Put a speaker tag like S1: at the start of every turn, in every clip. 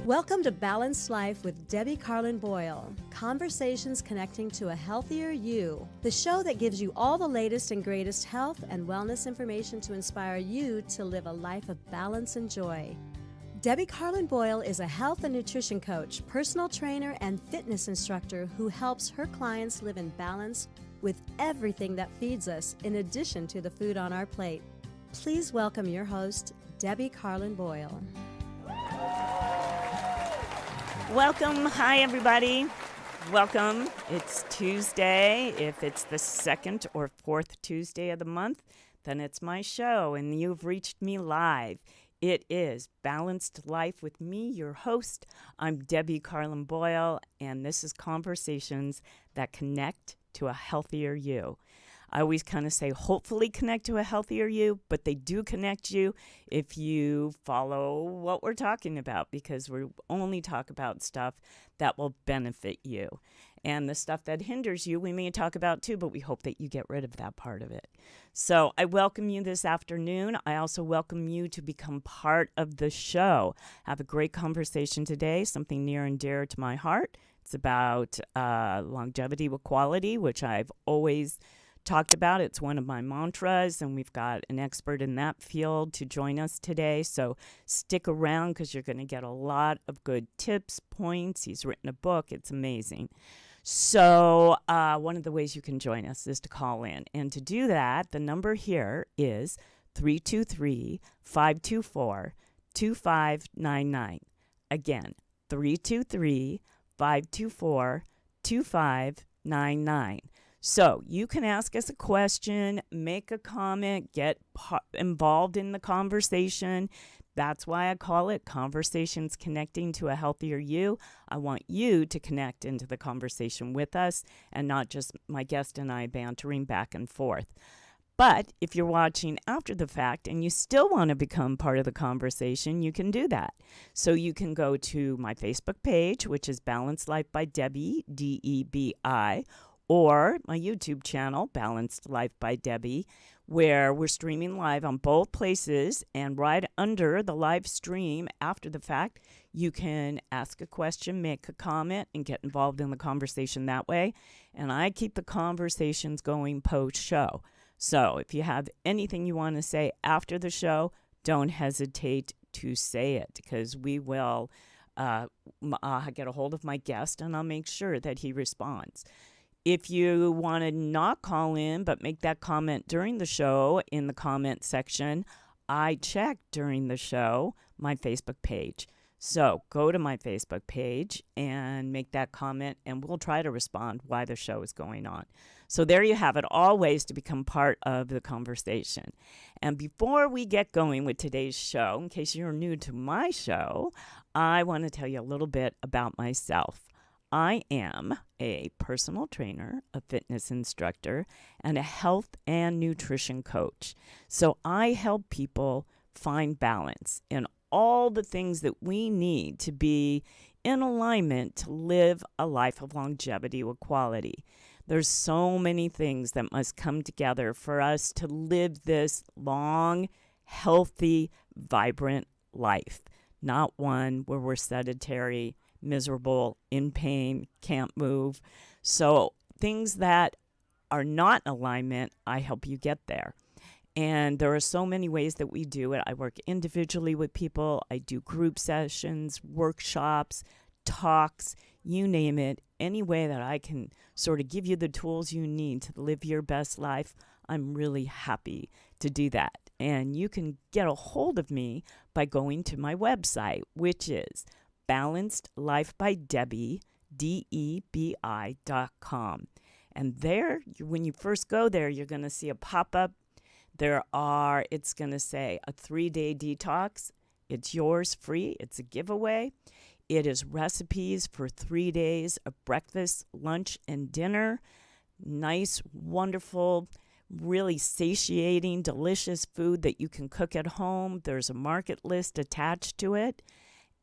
S1: Welcome to Balanced Life with Debbie Carlin Boyle. Conversations connecting to a healthier you. The show that gives you all the latest and greatest health and wellness information to inspire you to live a life of balance and joy. Debbie Carlin Boyle is a health and nutrition coach, personal trainer, and fitness instructor who helps her clients live in balance with everything that feeds us, in addition to the food on our plate. Please welcome your host, Debbie Carlin Boyle.
S2: Welcome. Hi, everybody. Welcome. It's Tuesday. If it's the second or fourth Tuesday of the month, then it's my show, and you've reached me live. It is Balanced Life with me, your host. I'm Debbie Carlin Boyle, and this is Conversations that Connect to a Healthier You. I always kind of say hopefully connect to a healthier you, but they do connect you if you follow what we're talking about, because we only talk about stuff that will benefit you. And the stuff that hinders you, we may talk about too, but we hope that you get rid of that part of it. So I welcome you this afternoon. I also welcome you to become part of the show. Have a great conversation today, something near and dear to my heart. It's about longevity with quality, which I've always talked about. It's one of my mantras, and we've got an expert in that field to join us today. So stick around because you're going to get a lot of good tips, points. He's written a book. It's amazing. So one of the ways you can join us is to call in. And to do that, the number here is 323-524-2599. Again, 323-524-2599. So you can ask us a question, make a comment, get involved in the conversation. That's why I call it Conversations Connecting to a Healthier You. I want you to connect into the conversation with us and not just my guest and I bantering back and forth. But if you're watching after the fact and you still want to become part of the conversation, you can do that. So you can go to my Facebook page, which is Balanced Life by Debbie, D-E-B-I, or my YouTube channel, Balanced Life by Debbie, where we're streaming live on both places. And right under the live stream after the fact, you can ask a question, make a comment, and get involved in the conversation that way. And I keep the conversations going post-show. So if you have anything you want to say after the show, don't hesitate to say it, because we will get a hold of my guest, and I'll make sure that he responds. If you want to not call in but make that comment during the show in the comment section, I check during the show my Facebook page. So go to my Facebook page and make that comment, and we'll try to respond while the show is going on. So there you have it, all ways to become part of the conversation. And before we get going with today's show, in case you're new to my show, I want to tell you a little bit about myself. I am a personal trainer, a fitness instructor, and a health and nutrition coach. So I help people find balance in all the things that we need to be in alignment to live a life of longevity with quality. There's so many things that must come together for us to live this long, healthy, vibrant life, not one where we're sedentary, miserable, in pain, can't move. So things that are not in alignment, I help you get there. And there are so many ways that we do it. I work individually with people. I do group sessions, workshops, talks, you name it. Any way that I can sort of give you the tools you need to live your best life, I'm really happy to do that. And you can get a hold of me by going to my website, which is balancedlifebydebbie, DEBI.com. And there, when you first go there, you're going to see a pop-up. It's going to say a 3-day detox. It's yours free. It's a giveaway. It is recipes for 3 days of breakfast, lunch, and dinner. Nice, wonderful, really satiating, delicious food that you can cook at home. There's a market list attached to it.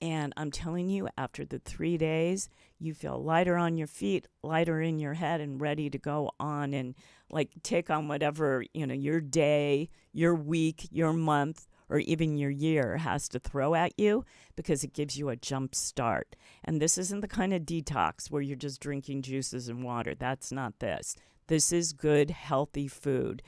S2: And I'm telling you, after the 3 days, you feel lighter on your feet, lighter in your head, and ready to go on and take on whatever, your day, your week, your month, or even your year has to throw at you, because it gives you a jump start. And this isn't the kind of detox where you're just drinking juices and water. That's not this. This is good, healthy food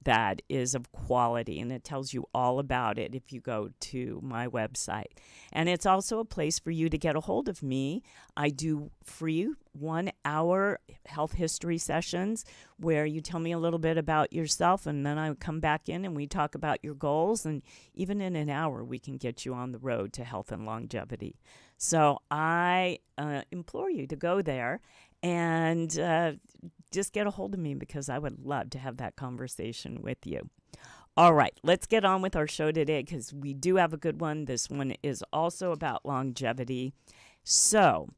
S2: that is of quality, and it tells you all about it if you go to my website. And it's also a place for you to get a hold of me. I do free 1-hour health history sessions where you tell me a little bit about yourself, and then I come back in and we talk about your goals, and even in an hour we can get you on the road to health and longevity. So I implore you to go there and just get a hold of me, because I would love to have that conversation with you. All right, let's get on with our show today, because we do have a good one. This one is also about longevity. So,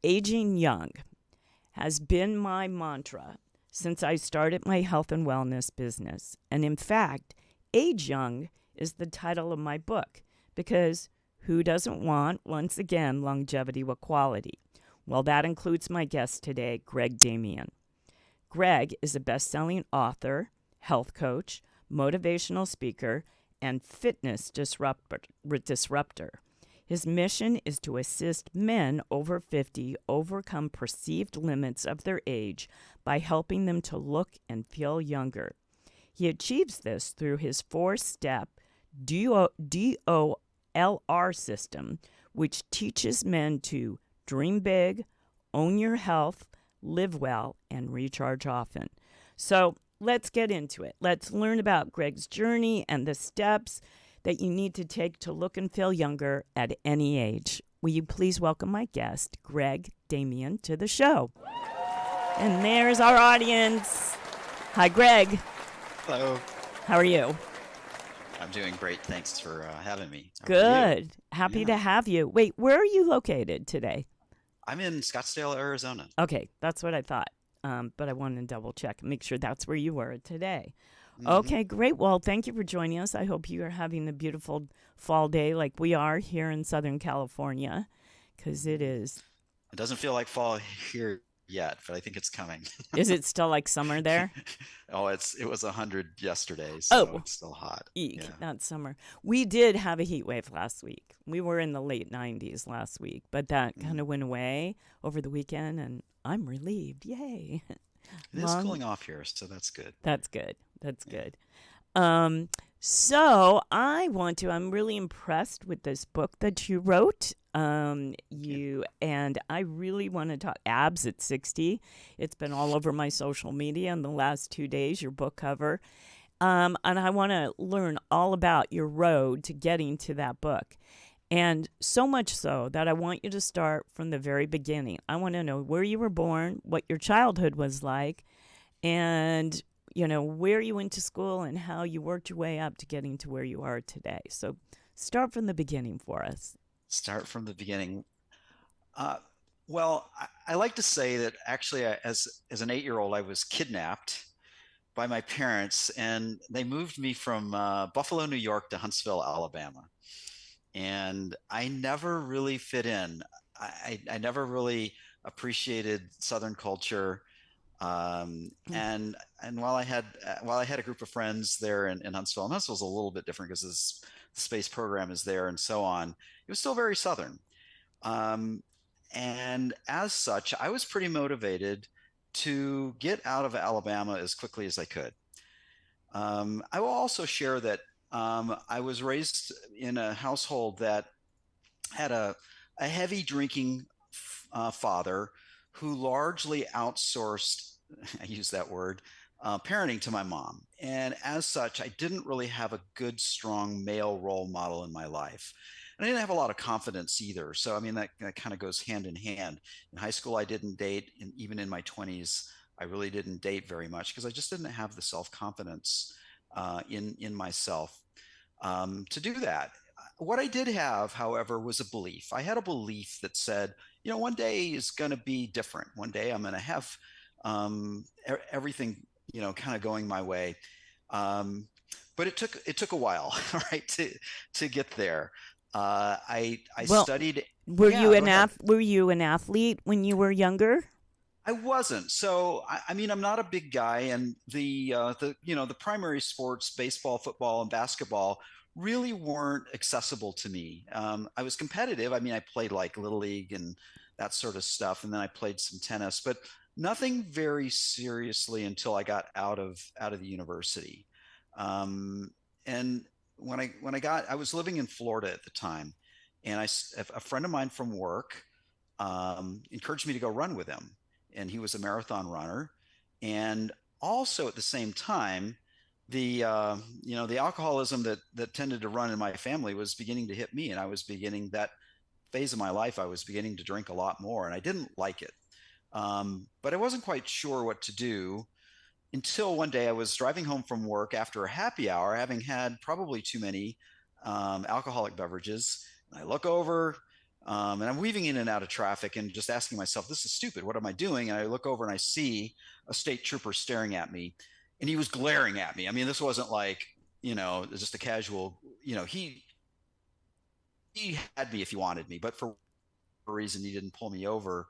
S2: aging young has been my mantra since I started my health and wellness business. And in fact, Age Young is the title of my book, because who doesn't want, once again, longevity with quality? Well, that includes my guest today, Greg Damian. Greg is a best-selling author, health coach, motivational speaker, and fitness disruptor. His mission is to assist men over 50 overcome perceived limits of their age by helping them to look and feel younger. He achieves this through his 4-step DOLR system, which teaches men to dream big, own your health, live well, and recharge often. So let's get into it. Let's learn about Greg's journey and the steps that you need to take to look and feel younger at any age. Will you please welcome my guest, Greg Damian, to the show? And there's our audience. Hi, Greg.
S3: Hello.
S2: How are you?
S3: I'm doing great. Thanks for having me. How are you?
S2: Good. Happy to have you. Wait, where are you located today?
S3: I'm in Scottsdale, Arizona.
S2: Okay, that's what I thought. But I wanted to double check and make sure that's where you were today.
S3: Mm-hmm.
S2: Okay, great. Well, thank you for joining us. I hope you are having a beautiful fall day like we are here in Southern California, because it is.
S3: It doesn't feel like fall here yet, but I think it's coming.
S2: Is it still like summer there?
S3: It was 100 yesterday, so it's still hot.
S2: Eek,
S3: yeah.
S2: Not summer. We did have a heat wave last week. We were in the late 90s last week, but that kind of went away over the weekend, and I'm relieved. Yay.
S3: It is cooling off here, so that's good.
S2: That's good. That's good. So I'm really impressed with this book that you wrote. And I really want to talk Abs at 60. It's been all over my social media in the last 2 days, your book cover. And I want to learn all about your road to getting to that book. And so much so that I want you to start from the very beginning. I want to know where you were born, what your childhood was like, and where you went to school and how you worked your way up to getting to where you are today. So start from the beginning for us.
S3: Start from the beginning. Well, I like to say that actually as an 8-year-old, I was kidnapped by my parents, and they moved me from Buffalo, New York to Huntsville, Alabama. And I never really fit in. I never really appreciated Southern culture. And while I had a group of friends there in Huntsville, and Huntsville's a little bit different because the space program is there and so on, it was still very Southern. And as such, I was pretty motivated to get out of Alabama as quickly as I could. I will also share that I was raised in a household that had a heavy drinking father who largely outsourced, I use that word, parenting to my mom. And as such, I didn't really have a good, strong male role model in my life. And I didn't have a lot of confidence either. So, I mean, that kind of goes hand in hand. In high school, I didn't date. And even in my 20s, I really didn't date very much because I just didn't have the self-confidence in myself to do that. What I did have, however, was a belief. I had a belief that said, one day is going to be different. One day I'm going to have everything, kind of going my way. But it took a while, right, to get there. I studied.
S2: Were you an athlete when you were younger?
S3: I wasn't. So, I mean, I'm not a big guy, and the primary sports, baseball, football, and basketball, really weren't accessible to me. I was competitive. I mean, I played like Little League and that sort of stuff, and then I played some tennis, but nothing very seriously until I got out of the university. Um, and I was living in Florida at the time, and a friend of mine from work encouraged me to go run with him, and he was a marathon runner, and also at the same time, the alcoholism that tended to run in my family was beginning to hit me, and I was beginning that phase of my life. I was beginning to drink a lot more, and I didn't like it, but I wasn't quite sure what to do until one day I was driving home from work after a happy hour, having had probably too many alcoholic beverages. And I look over, and I'm weaving in and out of traffic and just asking myself, this is stupid. What am I doing? And I look over and I see a state trooper staring at me, and he was glaring at me. I mean, this wasn't like, just a casual, he had me if he wanted me, but for a reason he didn't pull me over.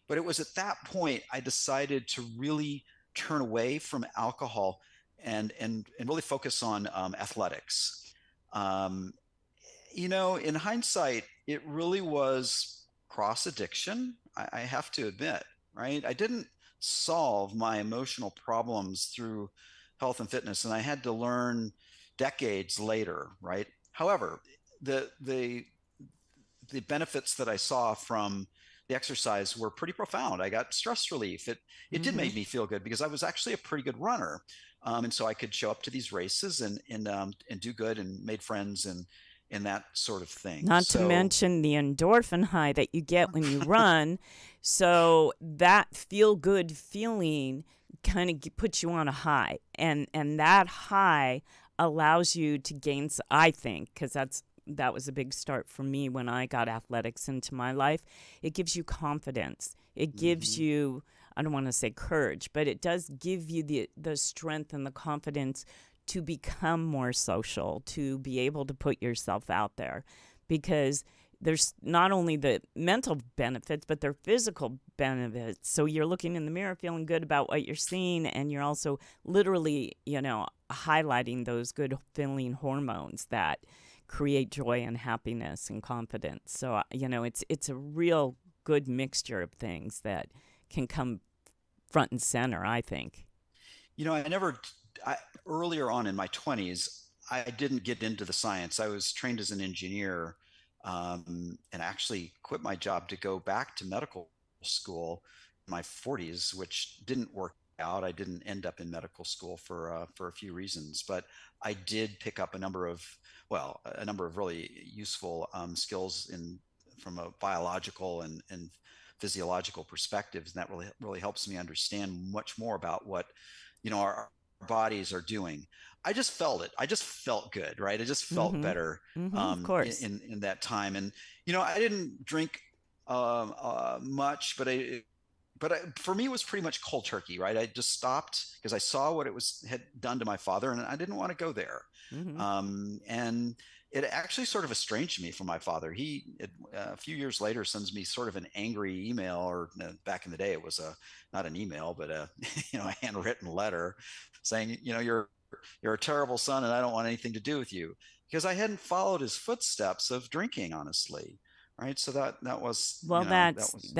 S3: But it was at that point I decided to really turn away from alcohol and really focus on athletics. Um, in hindsight, it really was cross addiction. I have to admit, right? I didn't solve my emotional problems through health and fitness, and I had to learn decades later, right? However, the benefits that I saw from the exercise were pretty profound. I got stress relief. It did
S2: Mm-hmm.
S3: make me feel good because I was actually a pretty good runner, and so I could show up to these races and do good and made friends and that sort of thing.
S2: Not to
S3: So
S2: mention the endorphin high that you get when you run. So that feel good feeling kind of puts you on a high. And that high allows you to gain, I think, because that was a big start for me when I got athletics into my life. It gives you confidence. It gives
S3: mhm.
S2: you, I don't want to say courage, but it does give you the strength and the confidence to become more social, to be able to put yourself out there, because there's not only the mental benefits, but there are physical benefits. So you're looking in the mirror feeling good about what you're seeing, and you're also literally, highlighting those good feeling hormones that create joy and happiness and confidence. So, it's a real good mixture of things that can come front and center, I think.
S3: I never, I, earlier on in my 20s, I didn't get into the science. I was trained as an engineer, and actually quit my job to go back to medical school in my 40s, which didn't work out. I didn't end up in medical school for a few reasons, but I did pick up a number of really useful skills in from a biological and physiological perspectives, and that really helps me understand much more about what our bodies are doing. I just felt it. I just felt good, right? I just felt
S2: Mm-hmm.
S3: better
S2: Mm-hmm. Of
S3: in,
S2: course.
S3: in that time. And I didn't drink much, for me it was pretty much cold turkey, right? I just stopped because I saw what it was had done to my father, and I didn't want to go there.
S2: Mm-hmm.
S3: And it actually sort of estranged me from my father. A few years later, sends me sort of an angry email, or back in the day, it was not an email, but a a handwritten letter saying, you're a terrible son, and I don't want anything to do with you, because I hadn't followed his footsteps of drinking, honestly, right? So that was,
S2: Well,
S3: that was.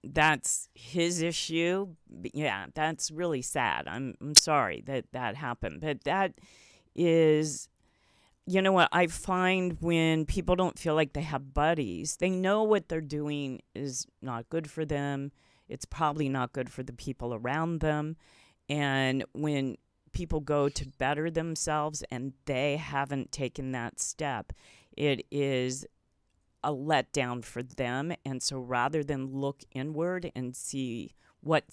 S2: that's his issue. Yeah, that's really sad. I'm sorry that that happened, but that is, what I find when people don't feel like they have buddies, they know what they're doing is not good for them. It's probably not good for the people around them. And when people go to better themselves and they haven't taken that step, it is a letdown for them. And so rather than look inward and see what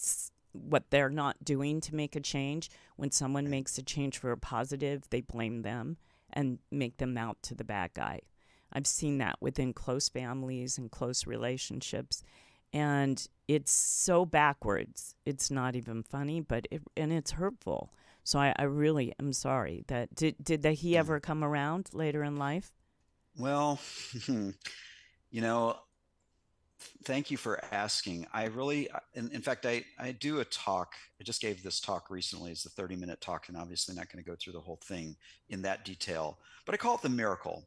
S2: they're not doing to make a change, when someone
S3: Right.
S2: makes a change for a positive, they blame them and make them out to the bad guy. I've seen that within close families and close relationships. And it's so backwards. It's not even funny, but it's hurtful. So I really am sorry that he
S3: Yeah.
S2: ever come around later in life?
S3: Well, you know, Thank you for asking. I really, in fact, I do a talk. I just gave this talk recently. It's a 30-minute talk, and obviously not going to go through the whole thing in that detail. But I call it the miracle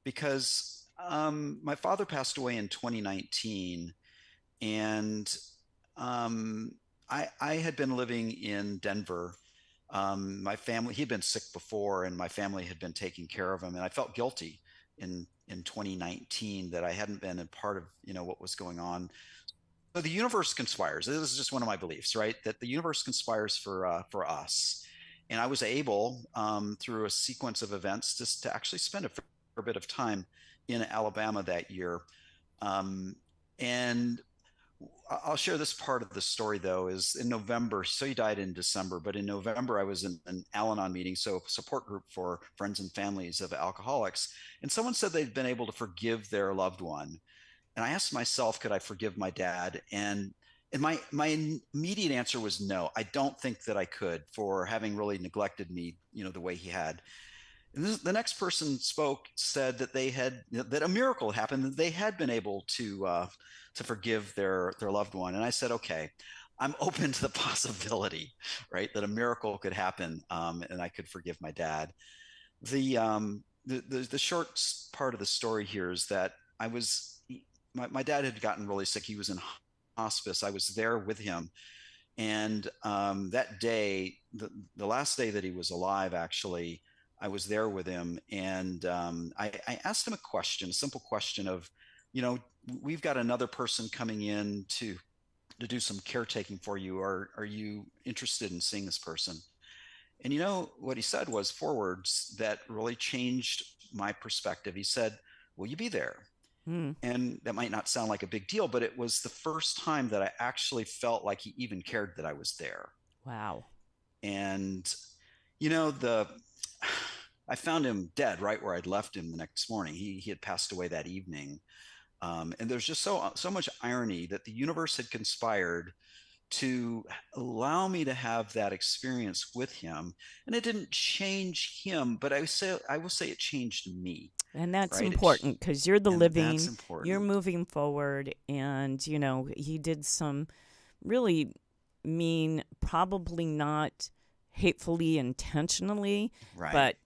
S3: because my father passed away in 2019, and um, I had been living in Denver. My family, he'd been sick before, and my family had been taking care of him, and I felt guilty in 2019 that I hadn't been a part of what was going on. So the universe conspires. This is just one of my beliefs, right? That the universe conspires for us, and I was able through a sequence of events just to actually spend a fair bit of time in Alabama that year. And I'll share this part of the story though. Is in November, so he died in December, but in November I was in an Al-Anon meeting, so a support group for friends and families of alcoholics, and someone said they'd been able to forgive their loved one, and I asked myself, could I forgive my dad? And my immediate answer was no. I don't think that I could, for having really neglected me, the way he had. And the next person spoke, said that that a miracle had happened, that they had been able to forgive their loved one. And I said, okay, I'm open to the possibility, right, that a miracle could happen, and I could forgive my dad. The short part of the story here is that my dad had gotten really sick. He was in hospice. I was there with him, and that day, the last day that he was alive, actually, I was there with him, and I asked him a question, a simple question of, we've got another person coming in to do some caretaking for you. Are you interested in seeing this person? And what he said was 4 words that really changed my perspective. He said, "Will you be there?"
S2: Hmm.
S3: And that might not sound like a big deal, but it was the first time that I actually felt like he even cared that I was there.
S2: Wow.
S3: And the I found him dead right where I'd left him the next morning. He had passed away that evening. And there's just so much irony that the universe had conspired to allow me to have that experience with him, and it didn't change him, but I will say it changed me.
S2: And that's
S3: Right?
S2: important because you're the
S3: And that's
S2: living, you're
S3: important.
S2: moving forward. And, he did some really mean, probably not hatefully intentionally,
S3: Right.
S2: but,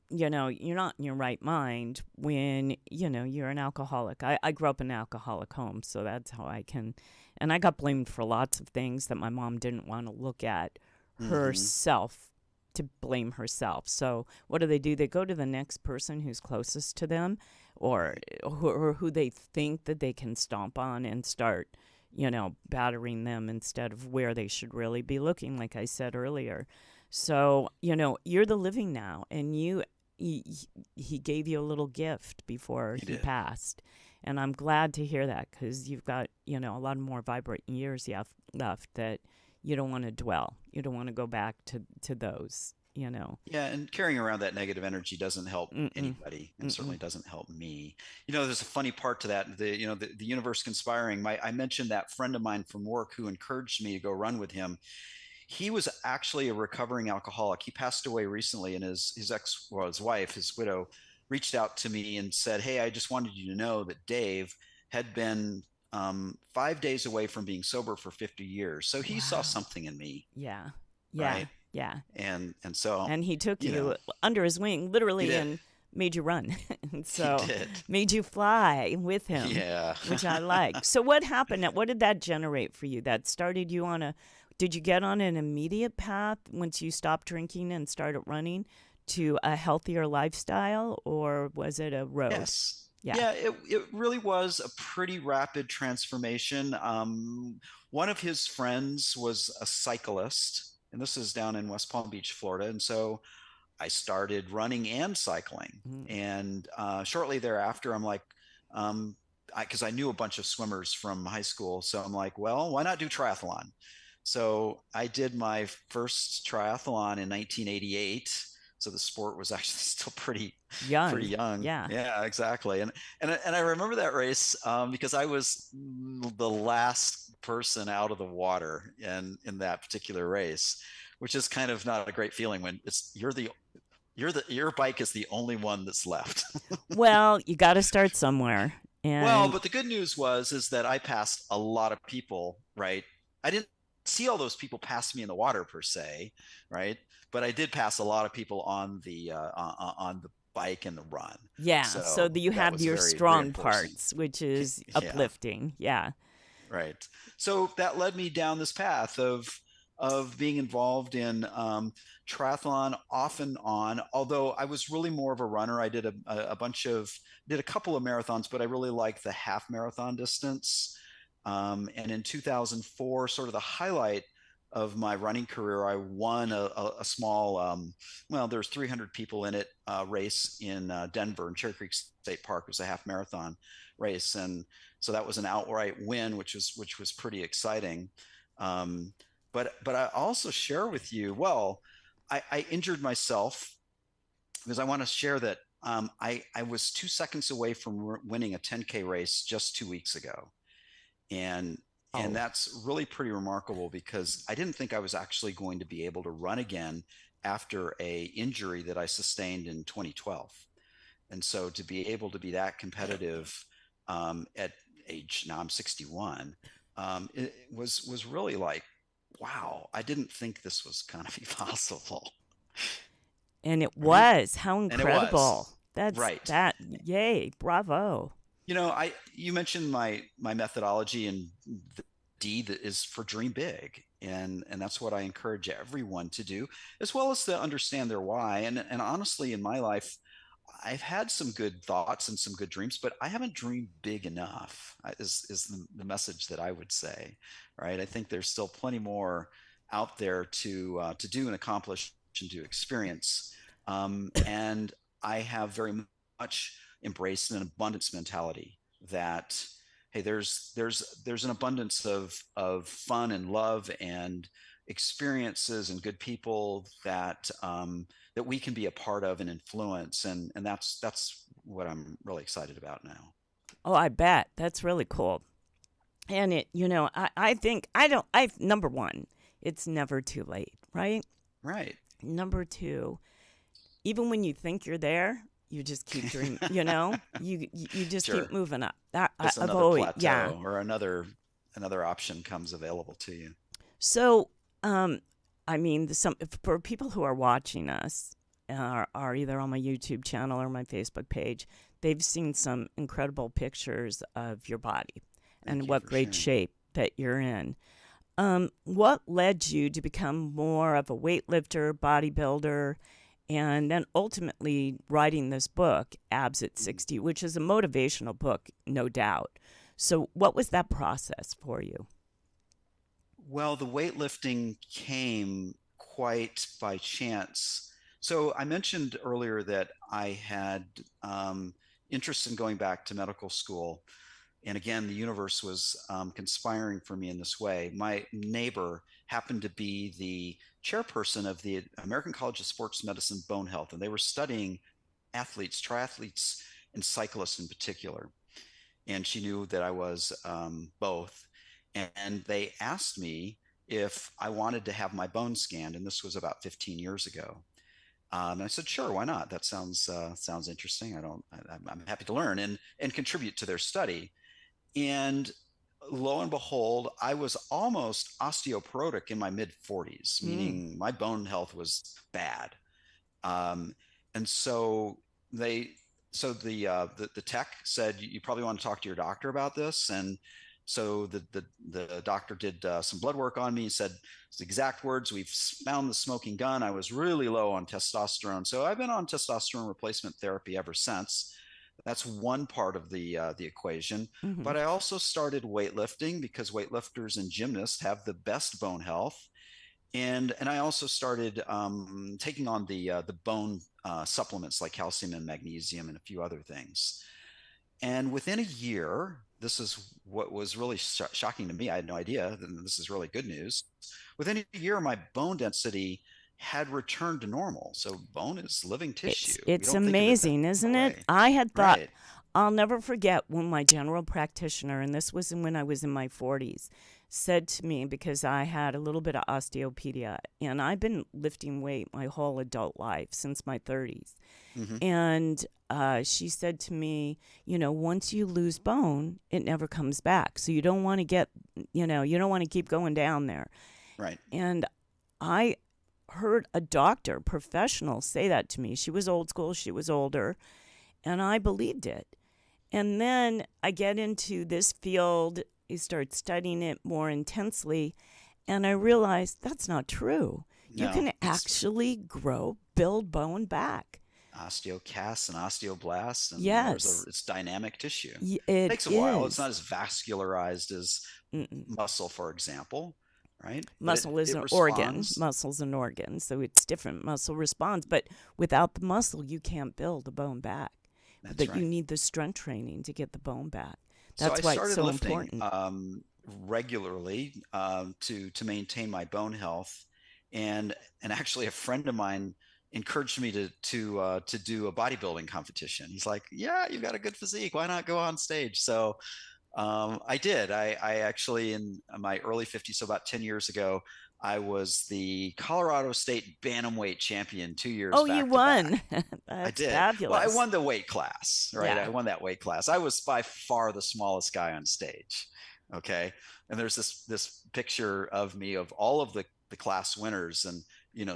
S2: you're not in your right mind when, you're an alcoholic. I grew up in an alcoholic home, so that's how I can. And I got blamed for lots of things that my mom didn't want to look at
S3: Mm-hmm.
S2: herself, to blame herself. So what do? They go to the next person who's closest to them, or
S3: Right.
S2: who they think that they can stomp on and start, battering them instead of where they should really be looking, like I said earlier. So, you're the living now, and he gave you a little gift before
S3: He
S2: he
S3: did.
S2: passed. And I'm glad to hear that, because you've got, a lot more vibrant years you have left that you don't want to dwell. You don't want to go back to those.
S3: Yeah, and carrying around that negative energy doesn't help
S2: Mm-mm,
S3: anybody, and certainly
S2: mm-mm.
S3: doesn't help me. There's a funny part to that. The universe conspiring. I mentioned that friend of mine from work who encouraged me to go run with him. He was actually a recovering alcoholic. He passed away recently, and his wife, his widow, reached out to me and said, "Hey, I just wanted you to know that Dave had been 5 days away from being sober for 50 years. So he saw
S2: Wow.
S3: something in me,
S2: Yeah. Yeah.
S3: right?
S2: Yeah.
S3: And so,
S2: And he took
S3: you know,
S2: you under his wing,
S3: he
S2: literally,
S3: did.
S2: and made you run. And
S3: He
S2: so
S3: did.
S2: made you fly with him,
S3: Yeah.
S2: which I like. So what happened? What did that generate for you? That started you on did you get on an immediate path once you stopped drinking and started running to a healthier lifestyle, or was it a road?
S3: Yes.
S2: Yeah.
S3: Yeah, it really was a pretty rapid transformation. One of his friends was a cyclist, and this is down in West Palm Beach, Florida. And so I started running and cycling.
S2: Mm.
S3: And shortly thereafter, I'm like, because I knew a bunch of swimmers from high school. So I'm like, well, why not do triathlon? So I did my first triathlon in 1988. So the sport was actually still pretty
S2: Young.
S3: young.
S2: Yeah.
S3: Yeah, exactly. And I remember that race because I was the last person out of the water in that particular race, which is kind of not a great feeling when your bike is the only one that's left.
S2: Well, you got to start somewhere.
S3: Well,
S2: And
S3: but the good news is that I passed a lot of people, right? I didn't see all those people pass me in the water per se, right? But I did pass a lot of people on the bike and the run.
S2: yeah, so
S3: So
S2: you
S3: that
S2: have
S3: was
S2: your
S3: very
S2: strong
S3: reinforcing.
S2: parts, which is
S3: Yeah.
S2: uplifting. Yeah.
S3: Right. So that led me down this path of being involved in triathlon off and on. Although I was really more of a runner, I did did a couple of marathons, but I really liked the half marathon distance. And in 2004, sort of the highlight of my running career, I won a small, well, there's 300 people in it, race in Denver, in Cherry Creek State Park. It was a half marathon race, and so that was an outright win, which was pretty exciting. But I also share with you. Well, I injured myself because I want to share that I was 2 seconds away from winning a 10K race just 2 weeks ago, and and
S2: Oh,
S3: that's really pretty remarkable because I didn't think I was actually going to be able to run again after a injury that I sustained in 2012. And so to be able to be that competitive at age, now I'm 61, it was really like, wow, I didn't think this was going to be possible,
S2: and it
S3: right?
S2: was. How
S3: And it was,
S2: incredible. That's
S3: right.
S2: that. Yay. Bravo.
S3: You mentioned my methodology, and the D that is for dream big, and that's what I encourage everyone to do, as well as to understand their why. And honestly, in my life, I've had some good thoughts and some good dreams, but I haven't dreamed big enough. Is the message that I would say, right? I think there's still plenty more out there to do and accomplish and to experience. And I have very much embraced an abundance mentality that, hey, there's an abundance of fun and love and experiences and good people that we can be a part of and influence, and that's what I'm really excited about now.
S2: Oh, I bet. That's really cool. And I think I don't I number 1, it's never too late, right?
S3: Right.
S2: Number 2, even when you think you're there, you just keep dreaming, you just keep
S3: Sure.
S2: moving up.
S3: Just
S2: I've
S3: another
S2: always, yeah.
S3: plateau or another option comes available to you.
S2: So, I mean, for people who are watching us, are either on my YouTube channel or my Facebook page, they've seen some incredible pictures of your body and
S3: Thank you
S2: what
S3: for
S2: great
S3: sharing.
S2: shape that you're in. What led you to become more of a weightlifter, bodybuilder, and then ultimately writing this book, Abs at 60, which is a motivational book, no doubt. So, what was that process for you?
S3: Well, the weightlifting came quite by chance. So I mentioned earlier that I had interest in going back to medical school. And again, the universe was conspiring for me in this way. My neighbor happened to be the chairperson of the American College of Sports Medicine Bone Health, and they were studying athletes, triathletes, and cyclists in particular. And she knew that I was both. And they asked me if I wanted to have my bone scanned, and this was about 15 years ago. And I said, sure, why not? That sounds interesting. I'm happy to learn and contribute to their study. And lo and behold, I was almost osteoporotic in my mid 40s,
S2: Mm.
S3: meaning my bone health was bad. Um, and so they, the tech said, you probably want to talk to your doctor about this. And so the doctor did some blood work on me. He said, his exact words, we've found the smoking gun. I was really low on testosterone. So I've been on testosterone replacement therapy ever since. That's one part of the equation.
S2: Hmm.
S3: But I also started weightlifting because weightlifters and gymnasts have the best bone health, and I also started taking on the bone supplements like calcium and magnesium and a few other things. And within a year, this is what was really shocking to me. I had no idea. This is really good news. Within a year, my bone density had returned to normal. So bone is living
S2: It's
S3: tissue. We
S2: it's
S3: don't think of it
S2: amazing,
S3: that
S2: isn't it?
S3: way,
S2: I had thought
S3: right?
S2: I'll never forget when my general practitioner, and this was when I was in my 40s, said to me, because I had a little bit of osteopenia, and I've been lifting weight my whole adult life since my 30s.
S3: Hmm.
S2: And she said to me, once you lose bone, it never comes back. So you don't want to you don't want to keep going down there.
S3: Right.
S2: And I heard a doctor, professional, say that to me. She was old school, she was older, and I believed it. And then I get into this field, I start studying it more intensely, and I realized that's not true. You
S3: No,
S2: can actually build bone back.
S3: osteocasts and osteoblasts, and
S2: Yes,
S3: it's dynamic tissue.
S2: it
S3: Takes a while. It's not
S2: is.
S3: as vascularized as
S2: Mm-mm.
S3: muscle, for example, right? But
S2: Muscle is
S3: it
S2: an organ.
S3: responds.
S2: Muscle's an organ, so it's different. Muscle responds, but without the muscle, you can't build the bone back.
S3: That's
S2: But you
S3: right.
S2: need the strength training to get the bone back.
S3: So I
S2: That's why it's
S3: started
S2: so
S3: lifting
S2: important.
S3: regularly to maintain my bone health, and actually a friend of mine encouraged me to do a bodybuilding competition. He's like, "Yeah, you've got a good physique. Why not go on stage?" So I did. I actually, in my early 50s, so about 10 years ago, I was the Colorado State Bantamweight champion 2 years
S2: Oh, you
S3: back to back.
S2: won.
S3: I
S2: That's
S3: did. Well, I
S2: fabulous.
S3: won the weight class, right? I
S2: Yeah.
S3: won that weight class. I was by far the smallest guy on stage. Okay. And there's this picture of me of all of the class winners, and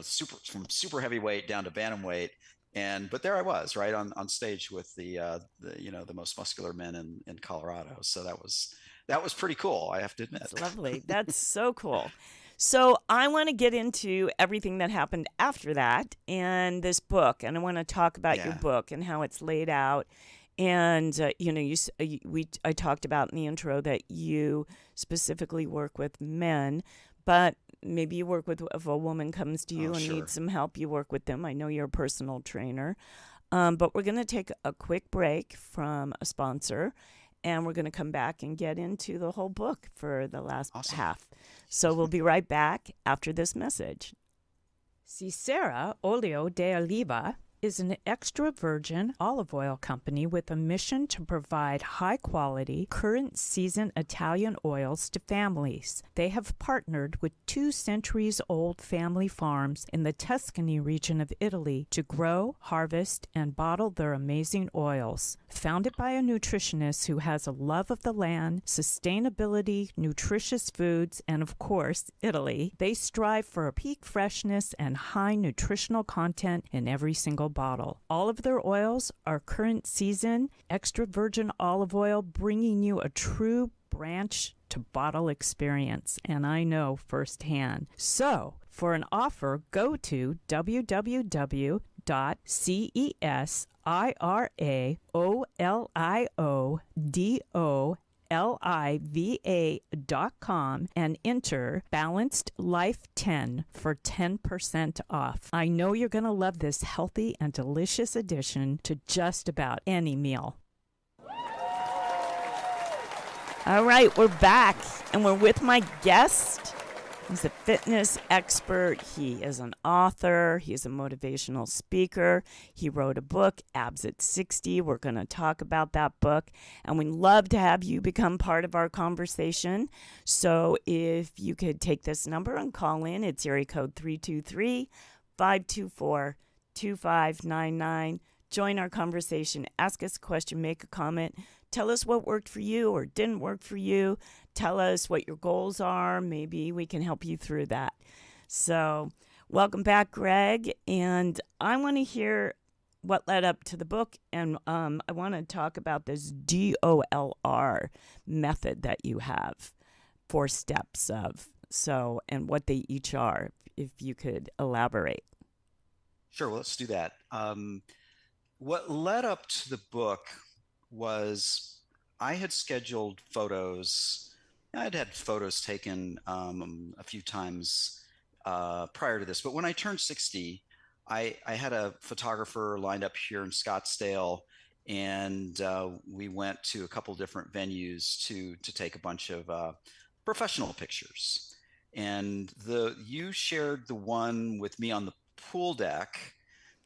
S3: super, from super heavyweight down to bantamweight. But there I was, right on stage with the most muscular men in Colorado. So that was pretty cool, I have to admit.
S2: It's lovely. That's so cool. So I want to get into everything that happened after that and this book, and I want to talk about your
S3: Yeah.
S2: book and how it's laid out. And I talked about in the intro that you specifically work with men, but maybe you work with, if a woman comes to you
S3: Oh,
S2: and needs
S3: sure.
S2: some help, you work with them. I know you're a personal trainer. But we're going to take a quick break from a sponsor, and we're going to come back and get into the whole book for the last
S3: Awesome.
S2: half. So we'll be right back after this message.
S4: Cicera Olio de Oliva is an extra virgin olive oil company with a mission to provide high-quality, current-season Italian oils to families. They have partnered with 2 centuries-old family farms in the Tuscany region of Italy to grow, harvest, and bottle their amazing oils. Founded by a nutritionist who has a love of the land, sustainability, nutritious foods, and of course, Italy, they strive for peak freshness and high nutritional content in every single bottle. All of their oils are current season, extra virgin olive oil, bringing you a true branch to bottle experience, and I know firsthand. So, for an offer, go to www.cesiroliva.com and enter Balanced Life 10 for 10% off. I know you're going to love this healthy and delicious addition to just about any meal.
S2: All right, we're back, and we're with my guest. He's a fitness expert. He is an author. He's a motivational speaker. He wrote a book, Abs at 60. We're going to talk about that book, and we'd love to have you become part of our conversation. So if you could take this number and call in, it's area code 323-524-2599. Join our conversation. Ask us a question. Make a comment. Tell us what worked for you or didn't work for you. Tell us what your goals are. Maybe we can help you through that. So welcome back, Greg. And I want to hear what led up to the book. And I want to talk about this DOLR method that you have, 4 steps of. So, and what they each are, if you could elaborate.
S3: Sure. Well, let's do that. What led up to the book was I had scheduled photos. I'd had photos taken a few times prior to this, but when I turned 60, I had a photographer lined up here in Scottsdale, and we went to a couple different venues to take a bunch of professional pictures. And you shared the one with me on the pool deck,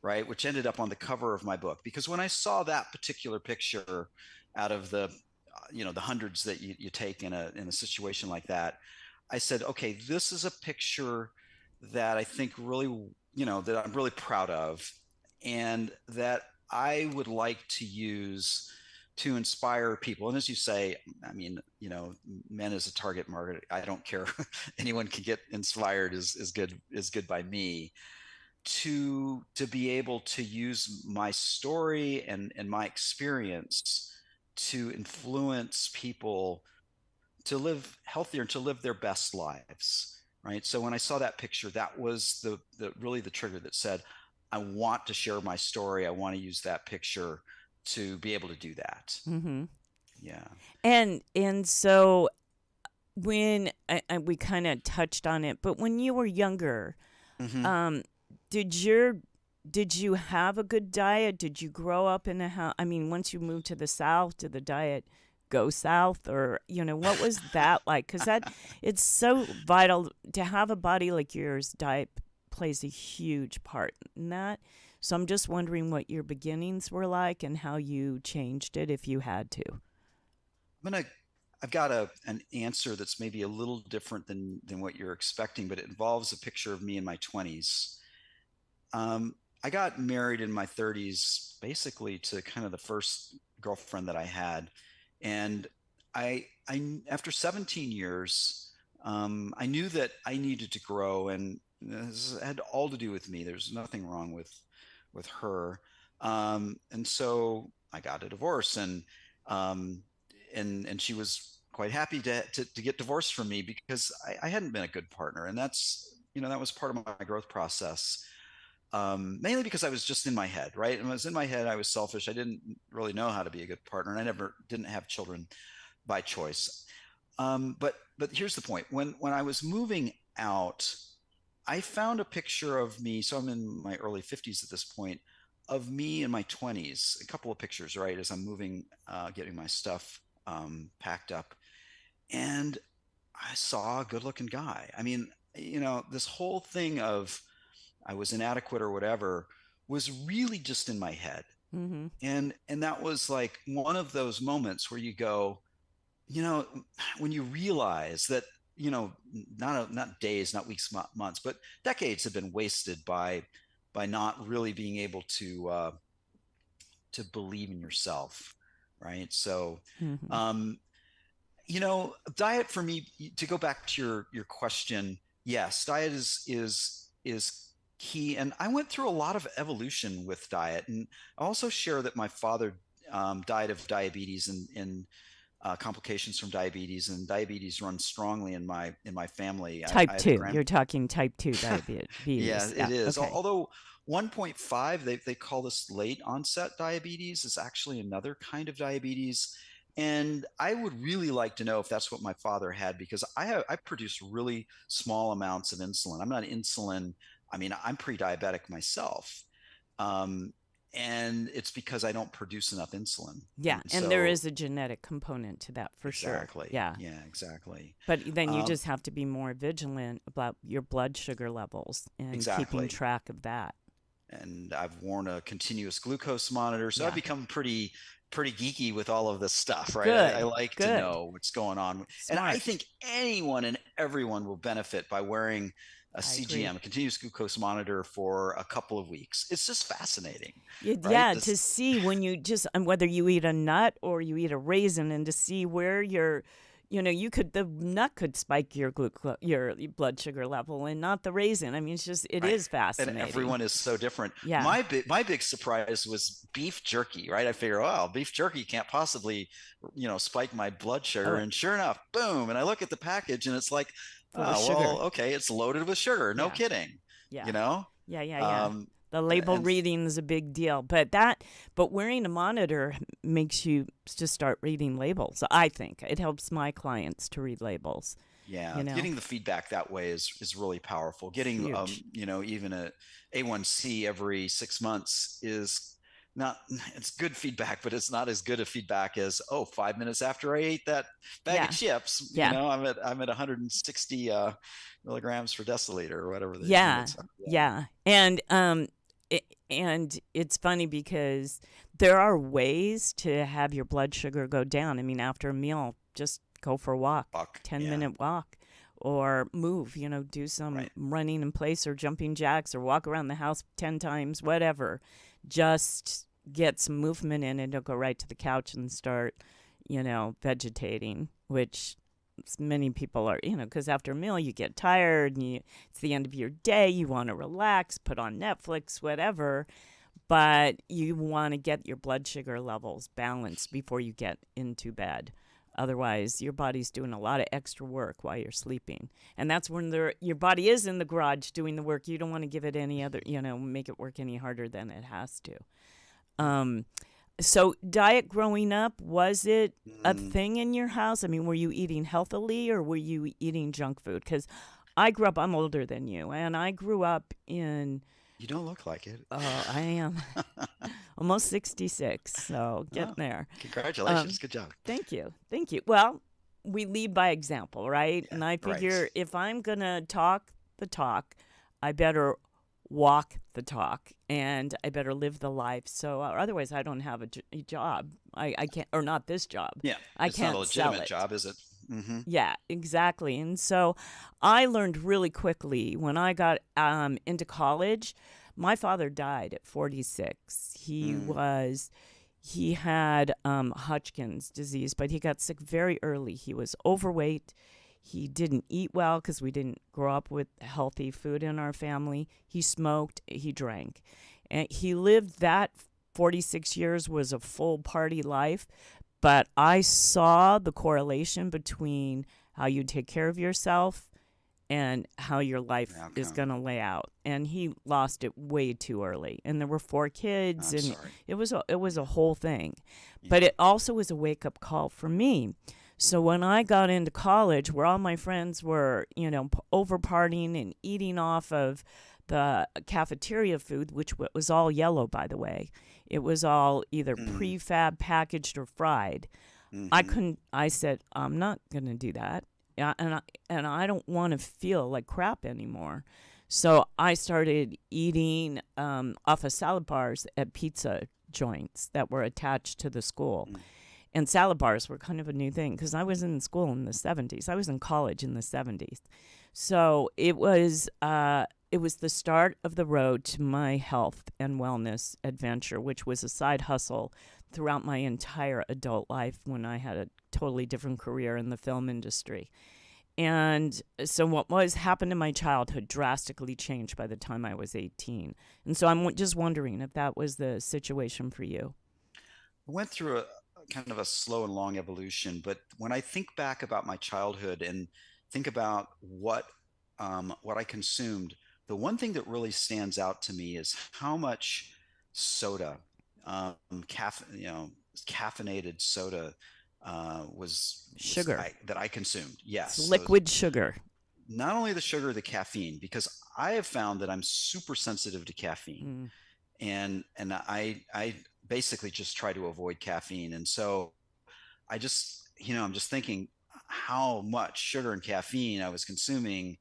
S3: right, which ended up on the cover of my book. Because when I saw that particular picture out of the the hundreds that you take in a situation like that, I said, okay, this is a picture that I think really, that I'm really proud of, and that I would like to use to inspire people. And as you say, I mean, men as a target market, I don't care. Anyone can get inspired is good by me. To be able to use my story and my experience to influence people to live healthier and to live their best lives, right? So when I saw that picture, that was the really the trigger that said, I want to share my story. I want to use that picture to be able to do that.
S2: Mm-hmm.
S3: Yeah.
S2: And so when we kind of touched on it, but when you were younger,
S3: Mm-hmm.
S2: did you have a good diet? Did you grow up in a house? I mean, once you moved to the South, did the diet go south, or what was that like? Because it's so vital to have a body like yours. Diet plays a huge part in that. So I'm just wondering what your beginnings were like and how you changed it if you had to.
S3: I've got an answer that's maybe a little different than what you're expecting, but it involves a picture of me in my 20s. I got married in my 30s, basically to kind of the first girlfriend that I had, and I after 17 years, I knew that I needed to grow, and this had all to do with me. There's nothing wrong with her, and so I got a divorce, um, and she was quite happy to get divorced from me because I hadn't been a good partner, and that was part of my growth process. Mainly because I was just in my head, right? And when I was in my head, I was selfish. I didn't really know how to be a good partner, and I never didn't have children by choice. But here's the point: when I was moving out, I found a picture of me. So I'm in my early 50s at this point, of me in my 20s. A couple of pictures, right, as I'm moving, getting my stuff packed up, and I saw a good-looking guy. I mean, this whole thing of I was inadequate or whatever was really just in my head.
S2: Mm-hmm.
S3: And that was like one of those moments where you go, you know, when you realize that, not days, not weeks, months, but decades have been wasted by not really being able to believe in yourself, right? So,
S2: Mm-hmm.
S3: um, diet for me, to go back to your question, yes, diet is key. And I went through a lot of evolution with diet. And I also share that my father died of diabetes and complications from diabetes, and diabetes runs strongly in my family.
S2: Type
S3: I have
S2: 2. You're talking type 2 diabetes.
S3: Yeah,
S2: Yeah.
S3: it is.
S2: Okay.
S3: Although 1.5, they call this late onset diabetes, is actually another kind of diabetes. And I would really like to know if that's what my father had, because I produce really small amounts of insulin. I'm not insulin. I mean, I'm pre-diabetic myself. Um, and it's because I don't produce enough insulin.
S2: Yeah,
S3: And
S2: and there
S3: so
S2: is a genetic component to that for sure.
S3: exactly.
S2: Yeah.
S3: Yeah, exactly.
S2: But then you
S3: Um,
S2: just have to be more vigilant about your blood sugar levels and keeping
S3: exactly.
S2: track of that.
S3: And I've worn a continuous glucose monitor. So I've
S2: Yeah.
S3: become pretty geeky with all of this stuff, right? I
S2: Good.
S3: like to
S2: Good.
S3: know what's going on. And I
S2: Smart.
S3: think anyone and everyone will benefit by wearing a
S2: I agree.
S3: CGM, a continuous glucose monitor, for a couple of weeks. It's just fascinating, right?
S2: Yeah, to see when you just, and whether you eat a nut or you eat a raisin, and to see where the nut could spike your blood sugar level and not the raisin. I mean, it
S3: Right.
S2: is
S3: And
S2: fascinating.
S3: everyone is so different.
S2: Yeah.
S3: My big surprise was beef jerky, right? I figure, oh, beef jerky can't possibly, spike my blood sugar.
S2: Oh,
S3: And sure enough, boom. And I look at the package and it's like,
S2: full of
S3: oh, well,
S2: sugar.
S3: okay, it's loaded with sugar. No
S2: Yeah.
S3: kidding. You
S2: Yeah.
S3: know?
S2: Yeah, yeah, yeah.
S3: Um,
S2: The label
S3: and
S2: reading is a big deal, but wearing a monitor makes you just start reading labels. I think it helps my clients to read labels.
S3: yeah, getting the feedback that way is really powerful. Getting
S2: Huge.
S3: even a A1C every 6 months is not, it's good feedback, but it's not as good a feedback as, oh, 5 minutes after I ate that bag of
S2: Yeah.
S3: chips,
S2: Yeah.
S3: I'm at 160 milligrams per deciliter or whatever the
S2: Yeah.
S3: units are. Yeah.
S2: Yeah. And And it's funny because there are ways to have your blood sugar go down. I mean, after a meal, just go for a walk, 10-minute walk, or move, do some running in place or jumping jacks or walk around the house 10 times, whatever. Just get some movement in and it'll go right to the couch and start, vegetating, which many people are, because after a meal you get tired and it's the end of your day, you want to relax, put on Netflix, whatever, but you want to get your blood sugar levels balanced before you get into bed. Otherwise, your body's doing a lot of extra work while you're sleeping. And that's when your body is in the garage doing the work. You don't want to give it any other, make it work any harder than it has to. So diet growing up, was it a thing in your house? I mean, were you eating healthily or were you eating junk food? Because I'm older than you, and I grew up in...
S3: You don't look like it.
S2: Oh, I am. Almost 66, so getting there.
S3: Congratulations. Good job.
S2: Thank you. Well, we lead by example, right?
S3: Yeah,
S2: and I figure if I'm going to talk the talk, I better walk the talk and I better live the life. So otherwise I don't have a job. I can't, or not this job.
S3: Yeah.
S2: It's
S3: not a legitimate job, is it?
S2: Mm-hmm. Yeah, exactly. And so I learned really quickly when I got into college. My father died at 46. He had Hodgkin's disease, but he got sick very early. He was overweight. He didn't eat well because we didn't grow up with healthy food in our family. He smoked. He drank. And he lived that 46 years was a full party life. But I saw the correlation between how you take care of yourself and how your life is going to lay out. And he lost it way too early. And there were 4 kids. It was a whole thing. Yeah. But it also was a wake-up call for me. So when I got into college, where all my friends were, over partying and eating off of the cafeteria food, which was all yellow, by the way. It was all either prefab, packaged, or fried. Mm-hmm. I said, I'm not going to do that. And I don't want to feel like crap anymore. So I started eating off of salad bars at pizza joints that were attached to the school. And salad bars were kind of a new thing because I was in school in the 70s. I was in college in the 70s. So it was the start of the road to my health and wellness adventure, which was a side hustle throughout my entire adult life when I had a totally different career in the film industry. And so what happened in my childhood drastically changed by the time I was 18. And so I'm just wondering if that was the situation for you.
S3: I went through a kind of a slow and long evolution, but when I think back about my childhood and think about what I consumed, the one thing that really stands out to me is how much soda, caffeinated soda, was
S2: sugar
S3: that I consumed. Yes,
S2: it's liquid sugar.
S3: Not only the sugar, the caffeine, because I have found that I'm super sensitive to caffeine, and I basically just try to avoid caffeine, and so I just I'm just thinking how much sugar and caffeine I was consuming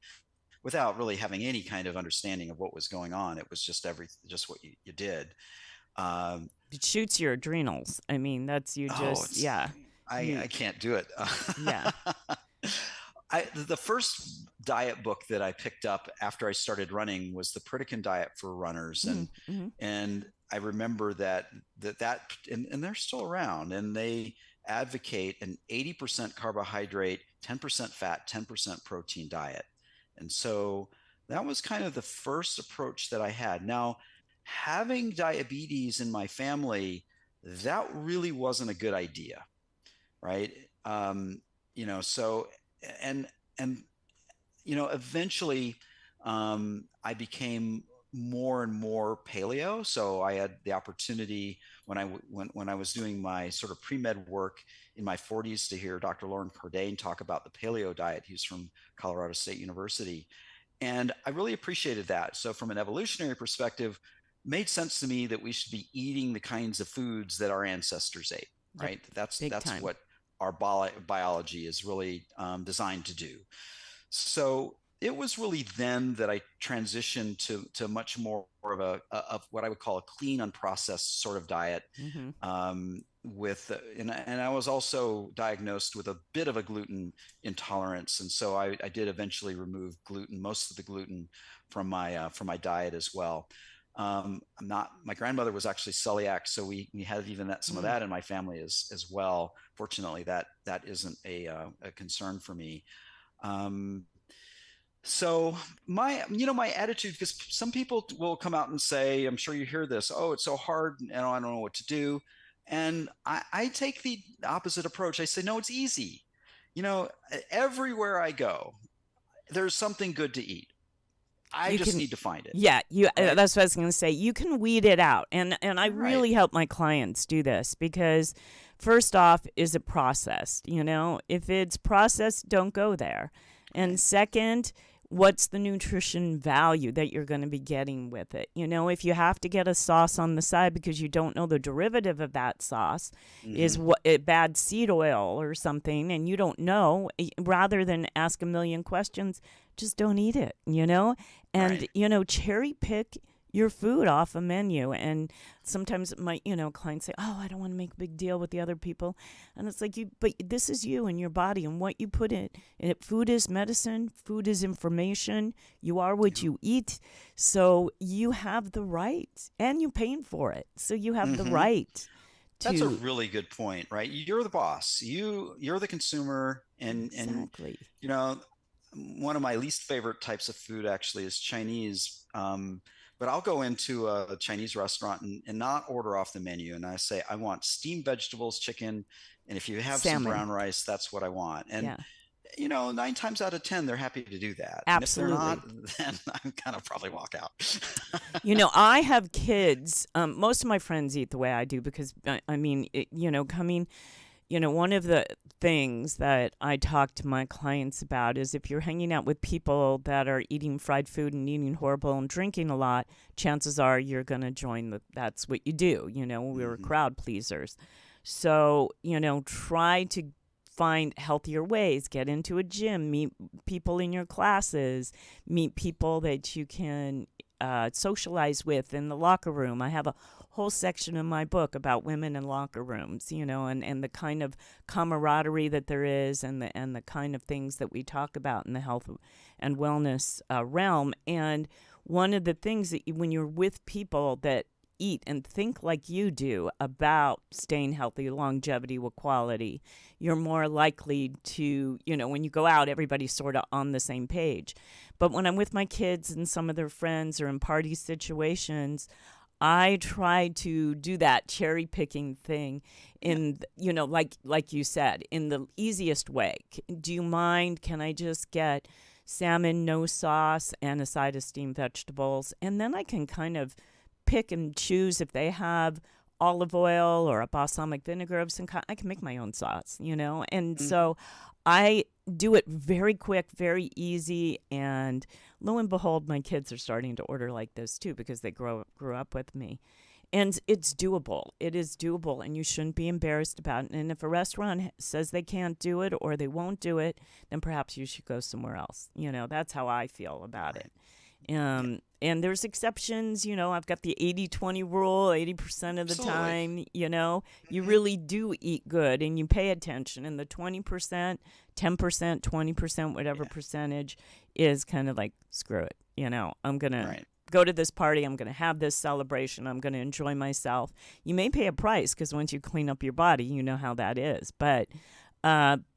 S3: without really having any kind of understanding of what was going on. It was just what you did.
S2: It shoots your adrenals. I mean, that's
S3: I can't do it.
S2: Yeah.
S3: The first diet book that I picked up after I started running was the Pritikin Diet for Runners. And I remember that and they're still around, and they advocate an 80% carbohydrate, 10% fat, 10% protein diet. And so that was kind of the first approach that I had. Now, having diabetes in my family, that really wasn't a good idea, right? So, and eventually I became more and more paleo. So I had the opportunity when I was doing my sort of pre-med work in my 40s to hear Dr. Lauren Cordain talk about the paleo diet. He's from Colorado State University. And I really appreciated that. So from an evolutionary perspective, it made sense to me that we should be eating the kinds of foods that our ancestors ate, right? That's what our biology is really designed to do. So it was really then that I transitioned to much more of of what I would call a clean, unprocessed sort of diet.
S2: Mm-hmm.
S3: And I was also diagnosed with a bit of a gluten intolerance, and so I did eventually remove gluten, most of the gluten from my diet as well. I'm not. My grandmother was actually celiac, so we had even some of
S2: Mm.
S3: that in my family as well. Fortunately, that isn't a concern for me. Um, so my attitude, because some people will come out and say, I'm sure you hear this, oh, it's so hard and I don't know what to do. And I take the opposite approach. I say, no, it's easy. Everywhere I go, there's something good to eat. I
S2: You
S3: just
S2: can,
S3: need to find it.
S2: yeah, you.
S3: Right.
S2: That's what I was going to say. You can weed it out, and I
S3: Right.
S2: really help my clients do this because, first off, is it processed? If it's processed, don't go there. And
S3: Right.
S2: second, what's the nutrition value that you're going to be getting with it? If you have to get a sauce on the side because you don't know the derivative of that sauce is
S3: Mm-hmm.
S2: what bad seed oil or something, and you don't know, rather than ask a million questions, just don't eat it. And
S3: Right.
S2: cherry pick your food off a menu. And sometimes my clients say, oh, I don't want to make a big deal with the other people, and it's like, but this is you and your body and what you put in it. Food is medicine, food is information, you are what
S3: Yeah.
S2: you eat, so you have the right, and you're paying for it, so you have the
S3: Mm-hmm.
S2: right
S3: That's a
S2: to.
S3: really good point, right? You're the boss. You're the consumer, and
S2: Exactly.
S3: you know, one of my least favorite types of food actually is Chinese. But I'll go into a Chinese restaurant and not order off the menu, and I say I want steamed vegetables, chicken, and if you have some
S2: Salmon.
S3: brown rice, that's what I want. And
S2: Yeah,
S3: 9 times out of 10, they're happy to do that. And if they're not,
S2: absolutely.
S3: then I'm kind of probably walk out.
S2: I have kids. Most of my friends eat the way I do because, I mean, coming, one of the things that I talk to my clients about is if you're hanging out with people that are eating fried food and eating horrible and drinking a lot, chances are you're going to that's what you do. We're
S3: Hmm.
S2: crowd pleasers. So, try to find healthier ways, get into a gym, meet people in your classes, meet people that you can socialize with in the locker room. I have a whole section in my book about women in locker rooms, and the kind of camaraderie that there is, and the kind of things that we talk about in the health and wellness realm. And one of the things that when you're with people that eat and think like you do about staying healthy, longevity with quality, you're more likely to, when you go out, everybody's sort of on the same page. But when I'm with my kids and some of their friends or in party situations, I try to do that cherry picking thing
S3: Yeah.
S2: in, like you said, in the easiest way. Do you mind? Can I just get salmon, no sauce, and a side of steamed vegetables? And then I can kind of pick and choose if they have olive oil or a balsamic vinegar of some kind. I can make my own sauce. And
S3: Hmm.
S2: so I do it very quick, very easy, and lo and behold, my kids are starting to order like this too because they grew up with me. And it's doable. It is doable, and you shouldn't be embarrassed about it. And if a restaurant says they can't do it or they won't do it, then perhaps you should go somewhere else. That's how I feel about
S3: Right.
S2: it.
S3: Yeah.
S2: And there's exceptions. I've got the 80-20 rule. 80% of the
S3: Absolutely.
S2: time, you
S3: Hmm.
S2: really do eat good and you pay attention. And the 20%, 10%, 20%, whatever
S3: Yeah.
S2: percentage is kind of like, screw it. I'm going to
S3: Right.
S2: go to this party. I'm going to have this celebration. I'm going to enjoy myself. You may pay a price because once you clean up your body, you know how that is. But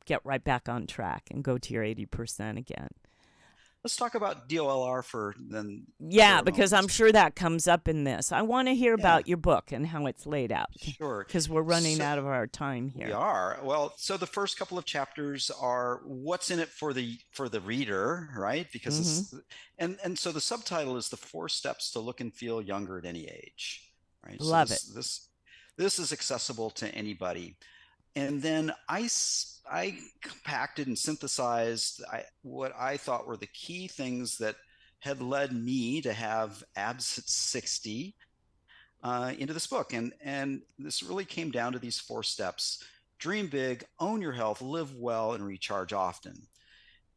S2: get right back on track and go to your 80% again.
S3: Let's talk about DOLR
S2: Yeah,
S3: for a
S2: because I'm
S3: moment.
S2: sure that comes up in this. I want to hear
S3: Yeah.
S2: about your book and how it's laid out
S3: Sure.
S2: because we're running
S3: So
S2: out of our time
S3: we
S2: here.
S3: are. Well, so the first couple of chapters are what's in it for the reader, right? Because
S2: Mm-hmm.
S3: this and so the subtitle is the 4 steps to look and feel younger at any age, right? So
S2: Love it.
S3: this is accessible to anybody. And then I compacted and synthesized what I thought were the key things that had led me to have abs at 60 into this book. And this really came down to these 4 steps: dream big, own your health, live well, and recharge often.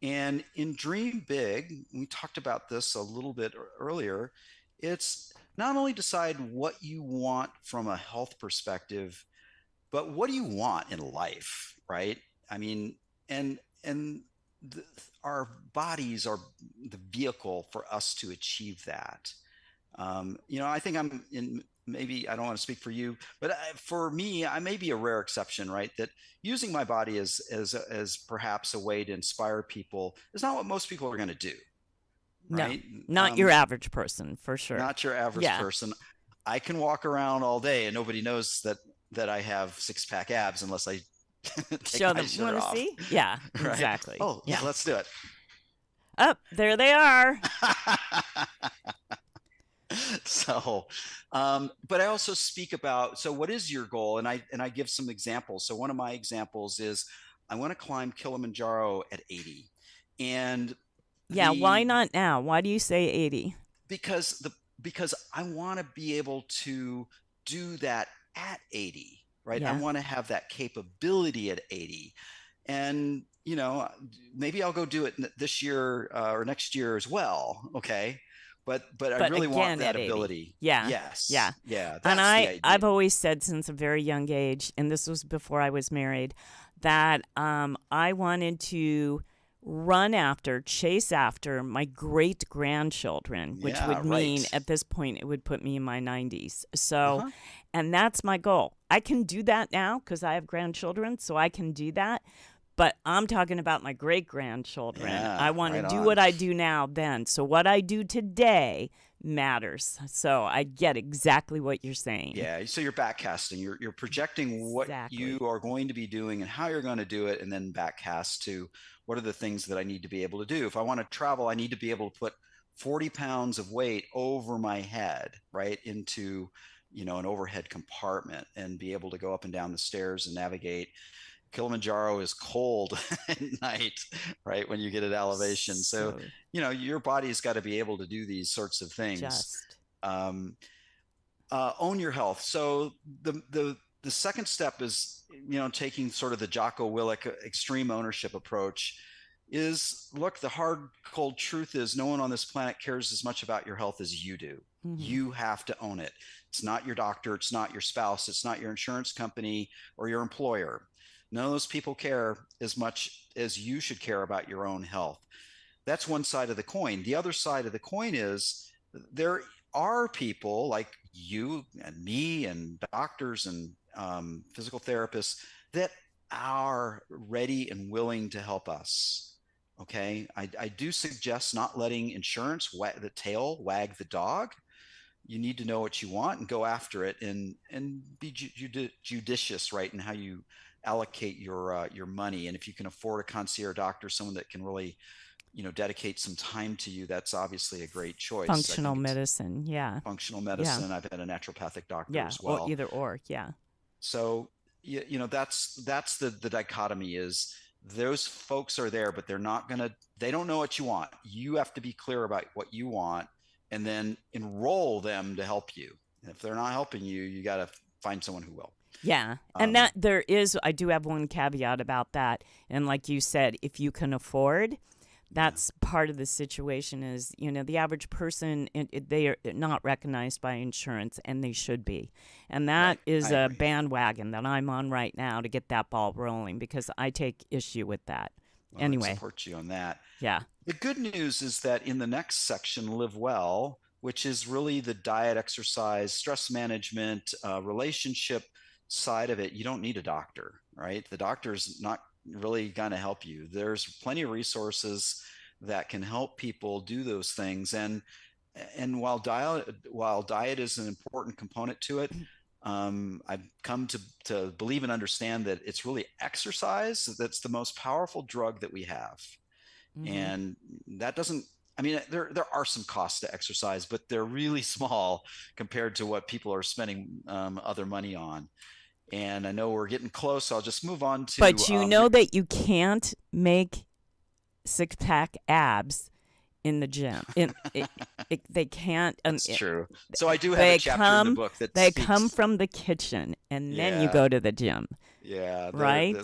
S3: And in Dream Big, we talked about this a little bit earlier. It's not only decide what you want from a health perspective, but what do you want in life, right? I mean, and the, our bodies are the vehicle for us to achieve that. I think I'm in. Maybe I don't want to speak for you, but for me, I may be a rare exception, right? That using my body as perhaps a way to inspire people is not what most people are going to do,
S2: No,
S3: right?
S2: not your average person, for sure.
S3: Not your average person. I can walk around all day and nobody knows that I have six-pack abs unless I take
S2: Show
S3: my
S2: them.
S3: shirt
S2: Want to
S3: off.
S2: see? Yeah,
S3: Right?
S2: exactly.
S3: Oh, yeah, let's do it.
S2: Oh, there they are.
S3: So, but I also speak about, so what is your goal? And I give some examples. So one of my examples is I want to climb Kilimanjaro at 80. And
S2: why not now? Why do you say 80?
S3: Because I want to be able to do that at 80, right?
S2: Yeah.
S3: I want to have that capability at 80. And, maybe I'll go do it this year or next year as well. Okay. But I really want that ability.
S2: Yeah.
S3: Yes.
S2: Yeah.
S3: Yeah. That's
S2: And
S3: the idea.
S2: I've always said since a very young age, and this was before I was married, that I wanted to chase after my great grandchildren, which would mean at this point it would put me in my 90s. So, and that's my goal. I can do that now because I have grandchildren, so I can do that. But I'm talking about my great-grandchildren.
S3: Yeah,
S2: I want to
S3: right
S2: do
S3: on.
S2: what I do now then. So what I do today matters. So I get exactly what you're saying.
S3: Yeah. So you're backcasting. You're projecting what you are going to be doing and how you're going to do it, and then backcast to what are the things that I need to be able to do. If I want to travel, I need to be able to put 40 pounds of weight over my head, right, into an overhead compartment, and be able to go up and down the stairs and navigate. Kilimanjaro is cold at night, right, when you get at elevation. So your body's got to be able to do these sorts of things. Own your health. So the second step is, taking sort of the Jocko Willink extreme ownership approach. Is, look, the hard, cold truth is no one on this planet cares as much about your health as you do. Mm-hmm. You have to own it. It's not your doctor. It's not your spouse. It's not your insurance company or your employer. None of those people care as much as you should care about your own health. That's one side of the coin. The other side of the coin is there are people like you and me and doctors and physical therapists that are ready and willing to help us. Okay. I do suggest not letting insurance the tail wag the dog. You need to know what you want and go after it, and be judicious, right, in how you allocate your money. And if you can afford a concierge doctor, someone that can really, dedicate some time to you, that's obviously a great choice.
S2: Functional medicine. Yeah.
S3: Functional medicine. Yeah. I've had a naturopathic doctor as well.
S2: Either or. Yeah.
S3: So, that's the dichotomy is those folks are there, but they don't know what you want. You have to be clear about what you want and then enroll them to help you. And if they're not helping you, you got to find someone who will.
S2: Yeah. And I do have one caveat about that. And like you said, if you can afford, that's part of the situation is, the average person, they are not recognized by insurance, and they should be. And that is a bandwagon that I'm on right now to get that ball rolling, because I take issue with that.
S3: Well,
S2: anyway.
S3: I support you on that.
S2: Yeah.
S3: The good news is that in the next section, Live Well, which is really the diet, exercise, stress management, relationship side of it, you don't need a doctor, right? The doctor's not really going to help you. There's plenty of resources that can help people do those things. And while diet is an important component to it, I've come to believe and understand that it's really exercise that's the most powerful drug that we have. Mm-hmm. And that doesn't, there are some costs to exercise, but they're really small compared to what people are spending other money on. And I know we're getting close, so I'll just move on to.
S2: But you know that you can't make six-pack abs in the gym. They can't.
S3: That's true. So I do have a chapter in the book that
S2: they come from the kitchen, and then you go to the gym.
S3: Yeah.
S2: Right.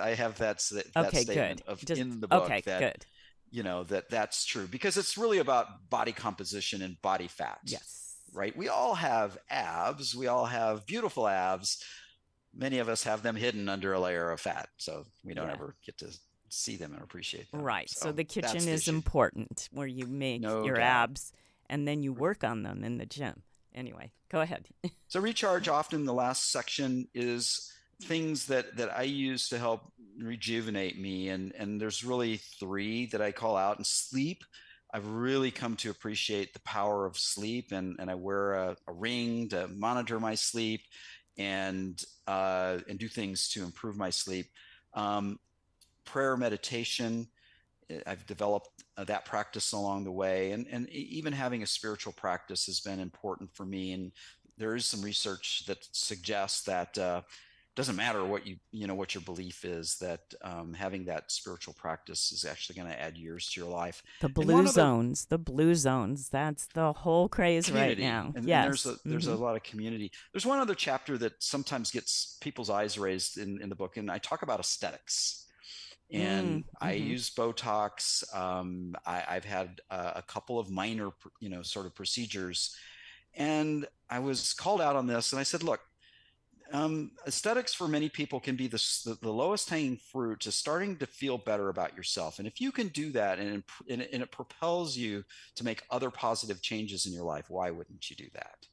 S3: I have that
S2: okay,
S3: statement
S2: good.
S3: in the book.
S2: Okay, good.
S3: that's true, because it's really about body composition and body fat.
S2: Yes.
S3: Right? We all have abs. We all have beautiful abs. Many of us have them hidden under a layer of fat, so we don't ever get to see them and appreciate them.
S2: Right. So the kitchen
S3: the
S2: is
S3: issue.
S2: important, where you make
S3: No
S2: your
S3: doubt.
S2: abs and then you work on them in the gym. Anyway, go ahead.
S3: So recharge, often the last section, is things that I use to help rejuvenate me, and there's really three that I call out. And sleep, I've really come to appreciate the power of sleep, and I wear a ring to monitor my sleep, and do things to improve my sleep. Prayer, meditation, I've developed that practice along the way, and even having a spiritual practice has been important for me. And there is some research that suggests that doesn't matter what what your belief is, that having that spiritual practice is actually going to add years to your life.
S2: The blue zones, that's the whole craze
S3: community.
S2: Right now.
S3: And,
S2: yes.
S3: and there's a lot of community. There's one other chapter that sometimes gets people's eyes raised in the book, and I talk about aesthetics. And I use Botox. I've had a couple of minor, sort of procedures, and I was called out on this. And I said, look, aesthetics for many people can be the lowest hanging fruit to starting to feel better about yourself. And if you can do that, and it propels you to make other positive changes in your life, why wouldn't you do that?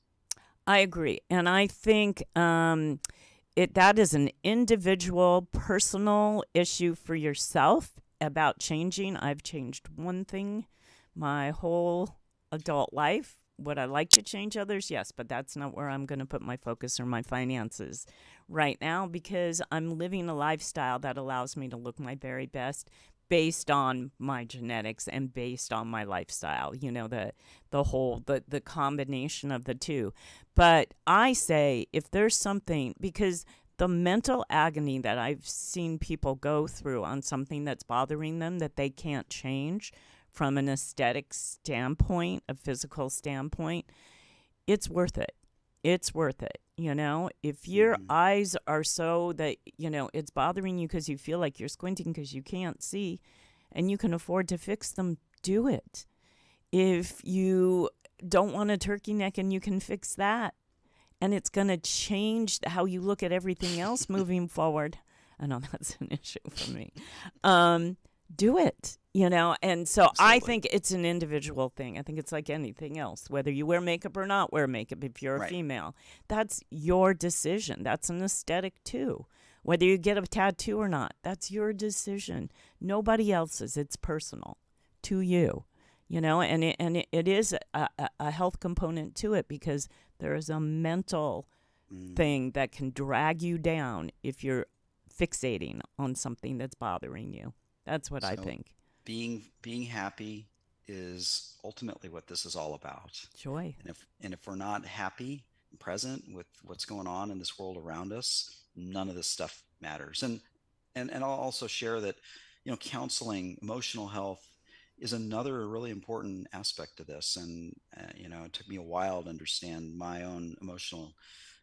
S2: I agree. And I think that is an individual, personal issue for yourself about changing. I've changed one thing my whole adult life. Would I like to change others? Yes, but that's not where I'm going to put my focus or my finances right now, because I'm living a lifestyle that allows me to look my very best based on my genetics and based on my lifestyle, the combination of the two. But I say, if there's something, because the mental agony that I've seen people go through on something that's bothering them that they can't change from an aesthetic standpoint, a physical standpoint, it's worth it. It's worth it. If your eyes are so that, it's bothering you because you feel like you're squinting because you can't see and you can afford to fix them, do it. If you don't want a turkey neck and you can fix that, and it's going to change how you look at everything else moving forward. I know that's an issue for me. Do it, And so
S3: Absolutely.
S2: I think it's an individual thing. I think it's like anything else, whether you wear makeup or not wear makeup, if you're a female. That's your decision. That's an aesthetic too. Whether you get a tattoo or not, that's your decision. Nobody else's. It's personal to you. And it is a health component to it, because there is a mental thing that can drag you down if you're fixating on something that's bothering you. That's what I think.
S3: Being happy is ultimately what this is all about.
S2: Joy.
S3: And if we're not happy and present with what's going on in this world around us, none of this stuff matters. And I'll also share that, counseling, emotional health is another really important aspect of this. And, it took me a while to understand my own emotional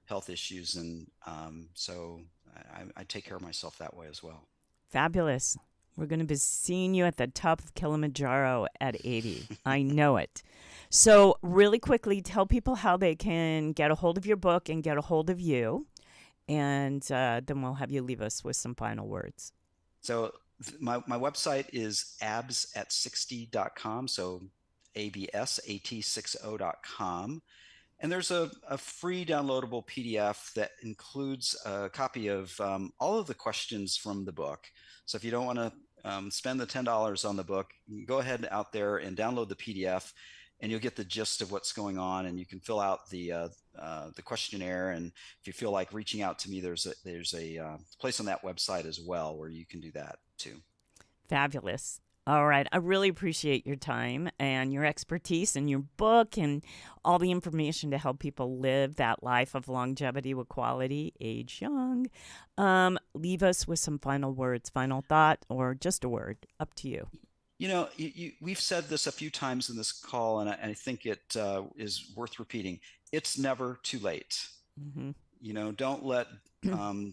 S3: health issues. And so I take care of myself that way as well.
S2: Fabulous. We're going to be seeing you at the top of Kilimanjaro at 80. I know it. So really quickly, tell people how they can get a hold of your book and get a hold of you. And then we'll have you leave us with some final words.
S3: So my website is absat60.com. So absat60.com. And there's a free downloadable PDF that includes a copy of all of the questions from the book. So if you don't want to spend the $10 on the book, go ahead out there and download the PDF, and you'll get the gist of what's going on. And you can fill out the questionnaire. And if you feel like reaching out to me, there's a place on that website as well where you can do that too.
S2: Fabulous. All right. I really appreciate your time and your expertise and your book and all the information to help people live that life of longevity with quality, age young. Leave us with some final words, final thought, or just a word. Up to you.
S3: We've said this a few times in this call, and I think it is worth repeating. It's never too late. Mm-hmm. Don't let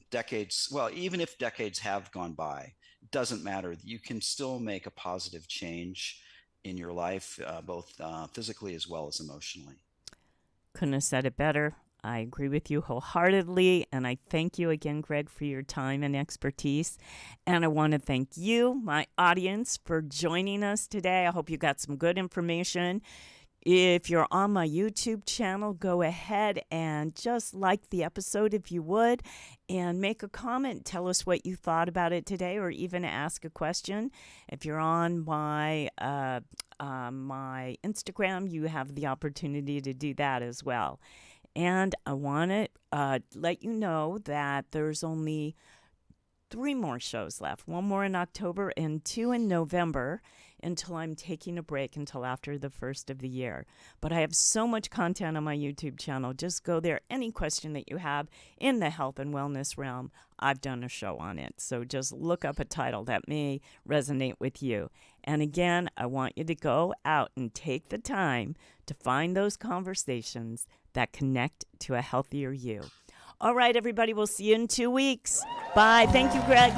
S3: decades, well, even if decades have gone by, doesn't matter. You can still make a positive change in your life, both physically as well as emotionally.
S2: Couldn't have said it better. I agree with you wholeheartedly, and I thank you again, Greg, for your time and expertise. And I want to thank you, my audience, for joining us today. I hope you got some good information. If you're on my YouTube channel, go ahead and just like the episode if you would, and make a comment. Tell us what you thought about it today, or even ask a question. If you're on my my Instagram, you have the opportunity to do that as well. And I want to let you know that there's only 3 more shows left. 1 more in October and 2 in November, until I'm taking a break until after the first of the year. But I have so much content on my YouTube channel. Just go there. Any question that you have in the health and wellness realm, I've done a show on it. So just look up a title that may resonate with you. And again, I want you to go out and take the time to find those conversations that connect to a healthier you. All right, everybody, we'll see you in 2 weeks. Bye. Thank you, Greg.